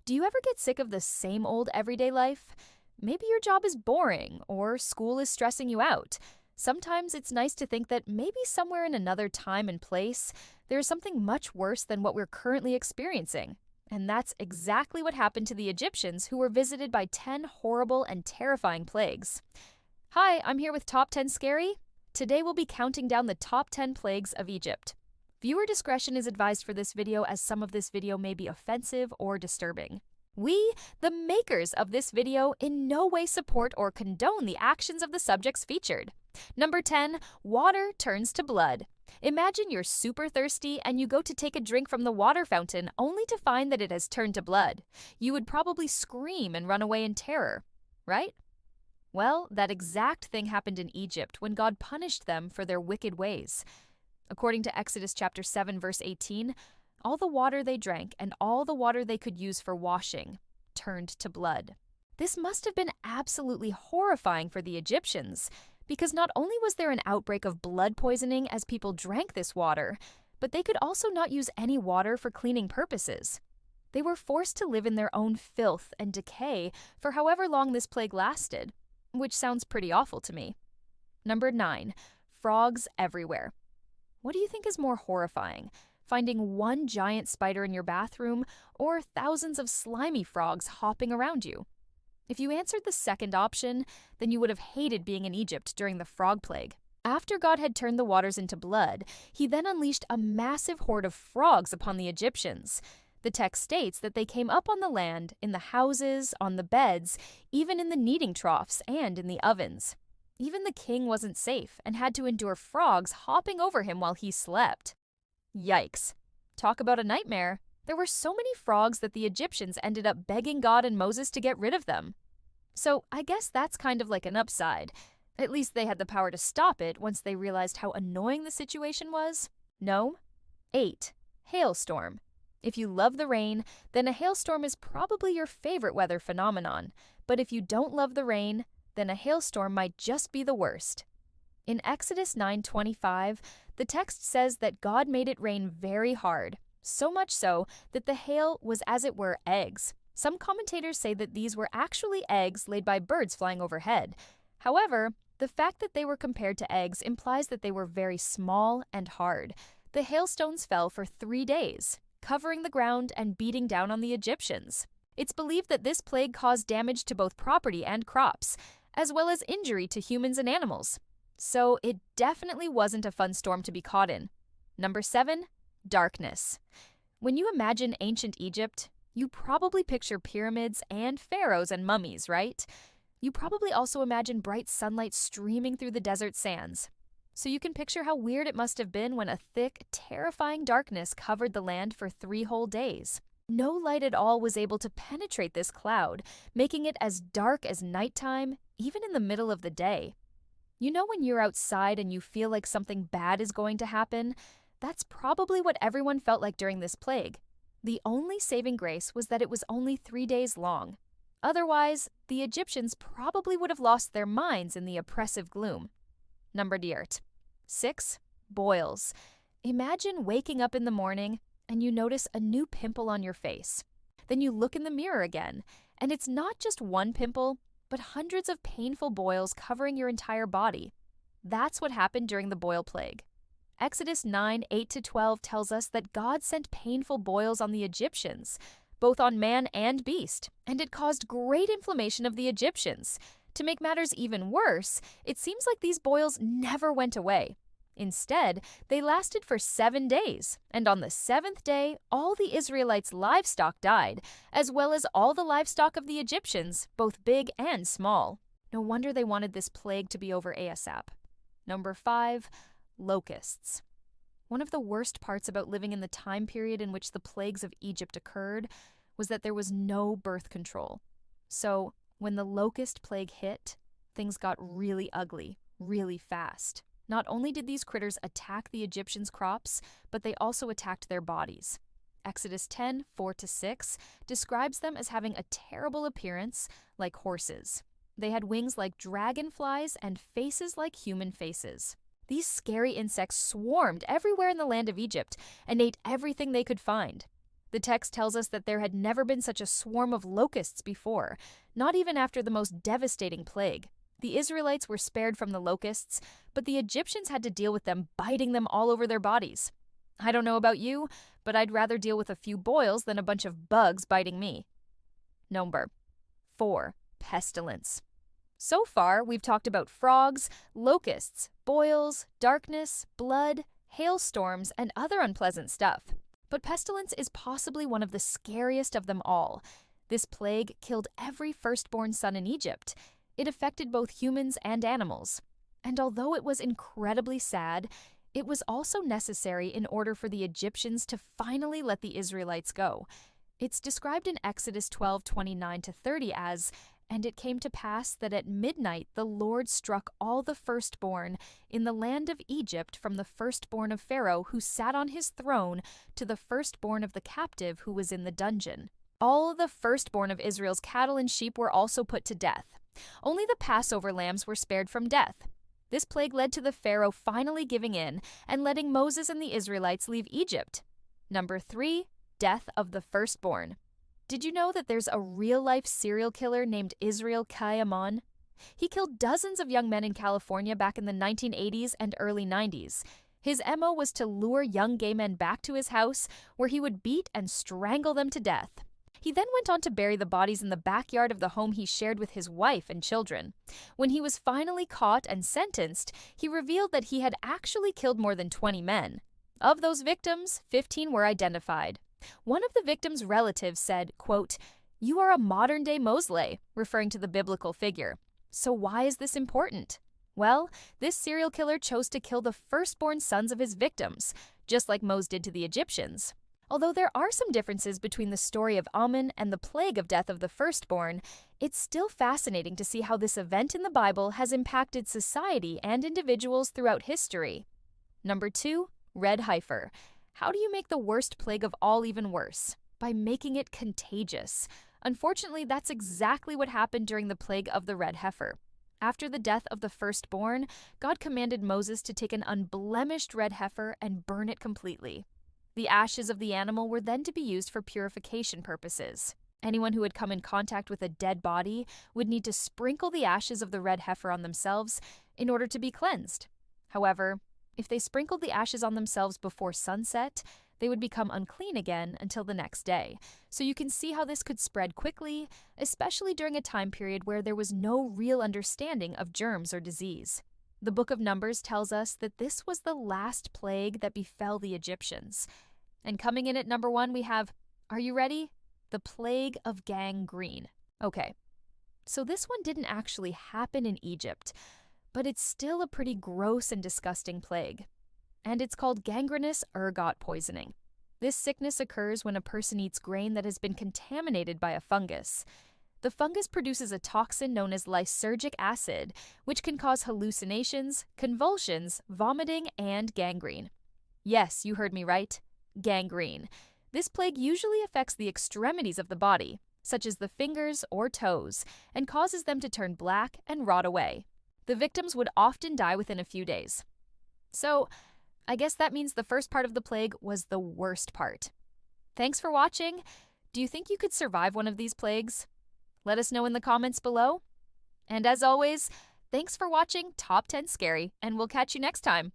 Do you ever get sick of the same old everyday life? Maybe your job is boring or school is stressing you out. Sometimes it's nice to think that maybe somewhere in another time and place, there's something much worse than what we're currently experiencing. And that's exactly what happened to the Egyptians who were visited by 10 horrible and terrifying plagues. Hi, I'm here with Top 10 Scary. Today we'll be counting down the top 10 plagues of Egypt. Viewer discretion is advised for this video, as some of this video may be offensive or disturbing. We, the makers of this video, in no way support or condone the actions of the subjects featured. Number 10, water turns to blood. Imagine you're super thirsty and you go to take a drink from the water fountain only to find that it has turned to blood. You would probably scream and run away in terror, right? Well, that exact thing happened in Egypt when God punished them for their wicked ways. According to Exodus chapter 7, verse 18, all the water they drank and all the water they could use for washing turned to blood. This must have been absolutely horrifying for the Egyptians, because not only was there an outbreak of blood poisoning as people drank this water, but they could also not use any water for cleaning purposes. They were forced to live in their own filth and decay for however long this plague lasted, which sounds pretty awful to me. Number 9, frogs everywhere. What do you think is more horrifying, finding one giant spider in your bathroom or thousands of slimy frogs hopping around you? If you answered the second option, then you would have hated being in Egypt during the frog plague. After God had turned the waters into blood, he then unleashed a massive horde of frogs upon the Egyptians. The text states that they came up on the land, in the houses, on the beds, even in the kneading troughs and in the ovens. Even the king wasn't safe and had to endure frogs hopping over him while he slept. Yikes. Talk about a nightmare. There were so many frogs that the Egyptians ended up begging God and Moses to get rid of them. So I guess that's kind of like an upside. At least they had the power to stop it once they realized how annoying the situation was. No? 8. Hailstorm. If you love the rain, then a hailstorm is probably your favorite weather phenomenon. But if you don't love the rain, then a hailstorm might just be the worst. In Exodus 9:25, the text says that God made it rain very hard, so much so that the hail was as it were eggs. Some commentators say that these were actually eggs laid by birds flying overhead. However, the fact that they were compared to eggs implies that they were very small and hard. The hailstones fell for 3 days, covering the ground and beating down on the Egyptians. It's believed that this plague caused damage to both property and crops, as well as injury to humans and animals. So it definitely wasn't a fun storm to be caught in. Number 7, darkness. When you imagine ancient Egypt, you probably picture pyramids and pharaohs and mummies, right? You probably also imagine bright sunlight streaming through the desert sands. So you can picture how weird it must have been when a thick, terrifying darkness covered the land for 3 whole days. No light at all was able to penetrate this cloud, making it as dark as nighttime, even in the middle of the day. You know when you're outside and you feel like something bad is going to happen? That's probably what everyone felt like during this plague. The only saving grace was that it was only 3 days long. Otherwise, the Egyptians probably would have lost their minds in the oppressive gloom. Number 8. 6. Boils. Imagine waking up in the morning and you notice a new pimple on your face. Then you look in the mirror again, and it's not just one pimple, but hundreds of painful boils covering your entire body. That's what happened during the boil plague. Exodus 9:8-12 tells us that God sent painful boils on the Egyptians, both on man and beast, and it caused great inflammation of the Egyptians. To make matters even worse, it seems like these boils never went away. Instead, they lasted for 7 days, and on the 7th day, all the Israelites' livestock died, as well as all the livestock of the Egyptians, both big and small. No wonder they wanted this plague to be over ASAP. Number 5, locusts. One of the worst parts about living in the time period in which the plagues of Egypt occurred was that there was no birth control. So, when the locust plague hit, things got really ugly, really fast. Not only did these critters attack the Egyptians' crops, but they also attacked their bodies. Exodus 10:4-6 describes them as having a terrible appearance like horses. They had wings like dragonflies and faces like human faces. These scary insects swarmed everywhere in the land of Egypt and ate everything they could find. The text tells us that there had never been such a swarm of locusts before, not even after the most devastating plague. The Israelites were spared from the locusts, but the Egyptians had to deal with them biting them all over their bodies. I don't know about you, but I'd rather deal with a few boils than a bunch of bugs biting me. Number 4. Pestilence. So far, we've talked about frogs, locusts, boils, darkness, blood, hailstorms, and other unpleasant stuff. But pestilence is possibly one of the scariest of them all. This plague killed every firstborn son in Egypt. It affected both humans and animals. And although it was incredibly sad, it was also necessary in order for the Egyptians to finally let the Israelites go. It's described in Exodus 12:29-30 as, "And it came to pass that at midnight the Lord struck all the firstborn in the land of Egypt, from the firstborn of Pharaoh who sat on his throne to the firstborn of the captive who was in the dungeon." All the firstborn of Israel's cattle and sheep were also put to death. Only the Passover lambs were spared from death. This plague led to the Pharaoh finally giving in and letting Moses and the Israelites leave Egypt. Number 3. Death of the firstborn. Did you know that there's a real-life serial killer named Israel Kayamon? He killed dozens of young men in California back in the 1980s and early 90s. His MO was to lure young gay men back to his house, where he would beat and strangle them to death. He then went on to bury the bodies in the backyard of the home he shared with his wife and children. When he was finally caught and sentenced, he revealed that he had actually killed more than 20 men. Of those victims, 15 were identified. One of the victims' relatives said, quote, "You are a modern-day Mosley," referring to the biblical figure. So why is this important? Well, this serial killer chose to kill the firstborn sons of his victims, just like Moses did to the Egyptians. Although there are some differences between the story of Ammon and the plague of death of the firstborn, it's still fascinating to see how this event in the Bible has impacted society and individuals throughout history. Number 2, red heifer. How do you make the worst plague of all even worse? By making it contagious. Unfortunately, that's exactly what happened during the plague of the red heifer. After the death of the firstborn, God commanded Moses to take an unblemished red heifer and burn it completely. The ashes of the animal were then to be used for purification purposes. Anyone who had come in contact with a dead body would need to sprinkle the ashes of the red heifer on themselves in order to be cleansed. However, if they sprinkled the ashes on themselves before sunset, they would become unclean again until the next day. So you can see how this could spread quickly, especially during a time period where there was no real understanding of germs or disease. The book of Numbers tells us that this was the last plague that befell the Egyptians. And coming in at number 1, we have, are you ready? The plague of gangrene. Okay, so this one didn't actually happen in Egypt, but it's still a pretty gross and disgusting plague. And it's called gangrenous ergot poisoning. This sickness occurs when a person eats grain that has been contaminated by a fungus. The fungus produces a toxin known as lysergic acid, which can cause hallucinations, convulsions, vomiting, and gangrene. Yes, you heard me right. Gangrene. This plague usually affects the extremities of the body, such as the fingers or toes, and causes them to turn black and rot away. The victims would often die within a few days. So, I guess that means the first part of the plague was the worst part. Thanks for watching. Do you think you could survive one of these plagues? Let us know in the comments below. And as always, thanks for watching Top 10 Scary, and we'll catch you next time.